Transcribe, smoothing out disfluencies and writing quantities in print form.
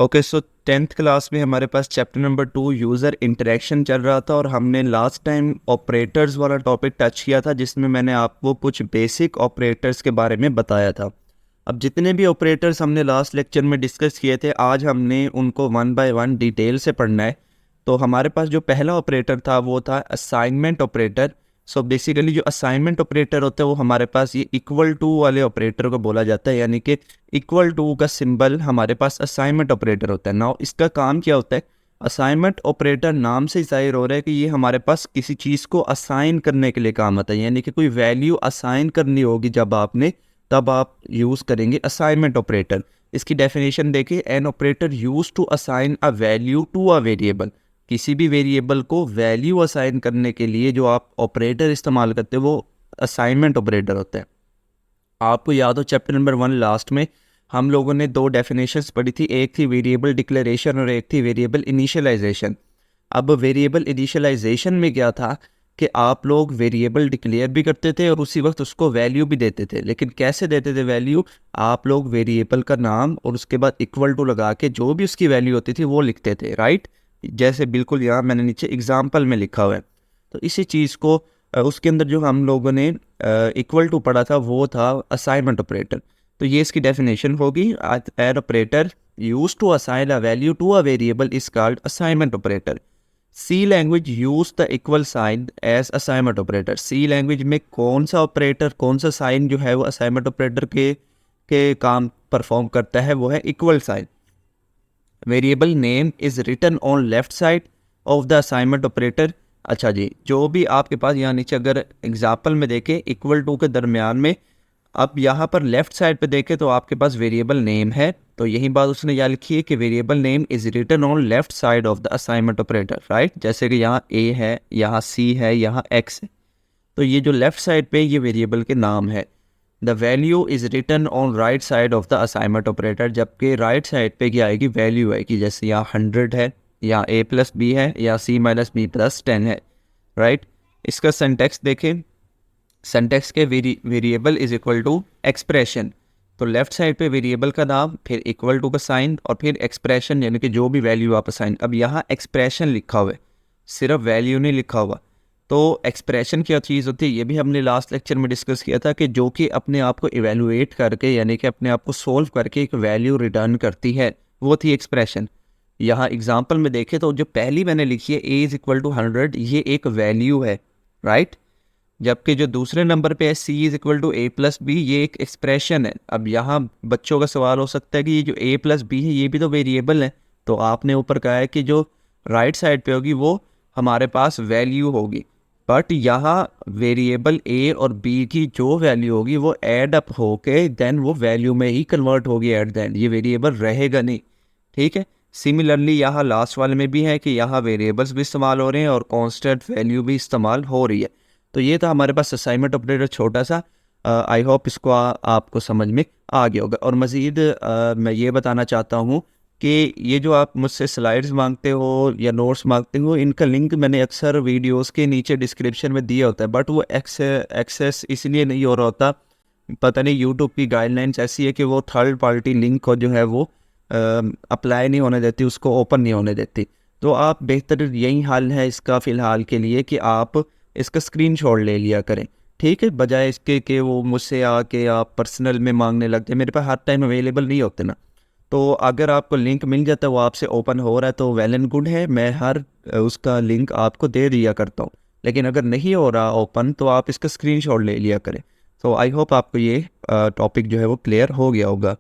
Okay, सो 10th class में हमारे पास chapter number 2 user interaction चल रहा था और हमने लास्ट टाइम ऑपरेटर्स वाला टॉपिक टच किया था, जिसमें मैंने आपको कुछ बेसिक ऑपरेटर्स के बारे में बताया था। अब जितने भी ऑपरेटर्स हमने लास्ट लेक्चर में डिस्कस किए थे, आज हमने उनको वन बाय वन डिटेल से पढ़ना है। तो हमारे पास जो पहला ऑपरेटर था वो था असाइनमेंट ऑपरेटर। सो बेसिकली जो असाइनमेंट ऑपरेटर होता है वो हमारे पास ये इक्वल टू वाले ऑपरेटर को बोला जाता है, यानी कि इक्वल टू का सिंबल हमारे पास असाइनमेंट ऑपरेटर होता है। नाउ इसका काम क्या होता है? असाइनमेंट ऑपरेटर नाम से जाहिर हो रहा है कि ये हमारे पास किसी चीज़ को असाइन करने के लिए काम आता है, यानी कि कोई वैल्यू असाइन करनी होगी जब आपने, तब आप यूज़ करेंगे असाइनमेंट ऑपरेटर। इसकी डेफिनेशन देखिए, an operator use to assign a value to a variable. किसी भी वेरिएबल को वैल्यू असाइन करने के लिए जो आप ऑपरेटर इस्तेमाल करते हो वो असाइनमेंट ऑपरेटर होता है। आपको याद हो चैप्टर नंबर 1 लास्ट में हम लोगों ने दो डेफिनेशंस पढ़ी थी, एक थी वेरिएबल डिक्लेरेशन और एक थी वेरिएबल इनिशियलाइजेशन। अब वेरिएबल इनिशियलाइजेशन में क्या था कि आप लोग वेरिएबल डिक्लेयर भी करते थे और उसी वक्त उसको वैल्यू भी देते थे। लेकिन कैसे देते थे वैल्यू? आप लोग वेरिएबल का नाम और उसके बाद इक्वल टू लगा के जो भी उसकी वैल्यू होती थी वो लिखते थे, राइट? जैसे बिल्कुल यहाँ मैंने नीचे एग्जाम्पल में लिखा हुआ है। तो इसी चीज़ को उसके अंदर जो हम लोगों ने इक्वल टू पढ़ा था वो था असाइनमेंट ऑपरेटर। तो ये इसकी डेफिनेशन होगी, an operator use to assign a value to a variable is called assignment operator. C language use the equal sign as assignment operator. C language में कौन सा ऑपरेटर, कौन सा साइन जो है वो असाइनमेंट ऑपरेटर के काम परफॉर्म करता है, वो है equal sign. Variable name is written on left side of the assignment operator. अच्छा जी, जो भी आपके पास यहाँ नीचे अगर एग्जाम्पल में देखें इक्वल टू के दरमियान में, अब यहाँ पर लेफ्ट साइड पे देखें तो आपके पास वेरिएबल नेम है। तो यही बात उसने यहाँ लिखी है कि variable name is written on left side of the assignment operator, right? जैसे कि यहाँ ए है, यहाँ सी है, यहाँ एक्स है। तो ये जो लेफ्ट साइड पे ये वेरिएबल के नाम है। The value is written on right side of the assignment operator, जबकि राइट साइड पे क्या आएगी? वैल्यू आएगी। जैसे यहाँ 100 है, यहाँ a प्लस बी है, या c माइनस बी प्लस 10 है, राइट? इसका सिंटैक्स देखें, सिंटैक्स के variable is equal to expression. तो लेफ्ट साइड पे वेरिएबल का नाम, फिर इक्वल टू का साइन और फिर एक्सप्रेशन, यानी कि जो भी वैल्यू आप असाइन। अब यहाँ एक्सप्रेशन लिखा हुआ है, सिर्फ वैल्यू नहीं लिखा हुआ। तो एक्सप्रेशन क्या चीज़ होती है ये भी हमने लास्ट लेक्चर में डिस्कस किया था, कि जो कि अपने आप को इवेलुएट करके, यानी कि अपने आप को सोल्व करके एक वैल्यू रिटर्न करती है, वो थी एक्सप्रेशन। यहाँ एग्जांपल में देखें तो जो पहली मैंने लिखी है a इज इक्वल टू 100, ये एक वैल्यू है, राइट? जबकि जो दूसरे नंबर पे है c is equal to a plus B, ये एक एक्सप्रेशन है। अब यहाँ बच्चों का सवाल हो सकता है कि ये जो a प्लस बी है ये भी तो वेरिएबल है। तो आपने ऊपर कहा है कि जो राइट साइड पे होगी वो हमारे पास वैल्यू होगी, बट यहाँ वेरिएबल a और b की जो वैल्यू होगी वो ऐड अप होके देन वो वैल्यू में ही कन्वर्ट होगी एट द एंड, ये वेरिएबल रहेगा नहीं, ठीक है? सिमिलरली यहाँ लास्ट वाले में भी है कि यहाँ वेरिएबल्स भी इस्तेमाल हो रहे हैं और कांस्टेंट वैल्यू भी इस्तेमाल हो रही है। तो ये था हमारे पास असाइनमेंट ऑपरेटर छोटा सा। आई होप इसको आपको समझ में आ गया होगा। और मज़ीद मैं ये बताना चाहता हूँ कि ये जो आप मुझसे स्लाइड्स मांगते हो या नोट्स मांगते हो, इनका लिंक मैंने अक्सर वीडियोस के नीचे डिस्क्रिप्शन में दिया होता है, बट वो एक्सेस इसलिए नहीं हो रहा होता, पता नहीं यूट्यूब की गाइडलाइंस ऐसी है कि वो थर्ड पार्टी लिंक को जो है वो अप्लाई नहीं होने देती, उसको ओपन नहीं होने देती। तो आप बेहतर यही हाल है इसका फ़िलहाल के लिए कि आप इसका स्क्रीनशॉट ले लिया करें, ठीक है? बजाय इसके कि वो मुझसे आके आप पर्सनल में मांगने लग जाए। मेरे पास हर टाइम अवेलेबल नहीं होते ना। तो अगर आपको लिंक मिल जाता है, वो आपसे ओपन हो रहा है, तो वेल एंड गुड है, मैं हर उसका लिंक आपको दे दिया करता हूँ। लेकिन अगर नहीं हो रहा ओपन तो आप इसका स्क्रीनशॉट ले लिया करें। तो आई होप आपको ये टॉपिक जो है वो क्लियर हो गया होगा।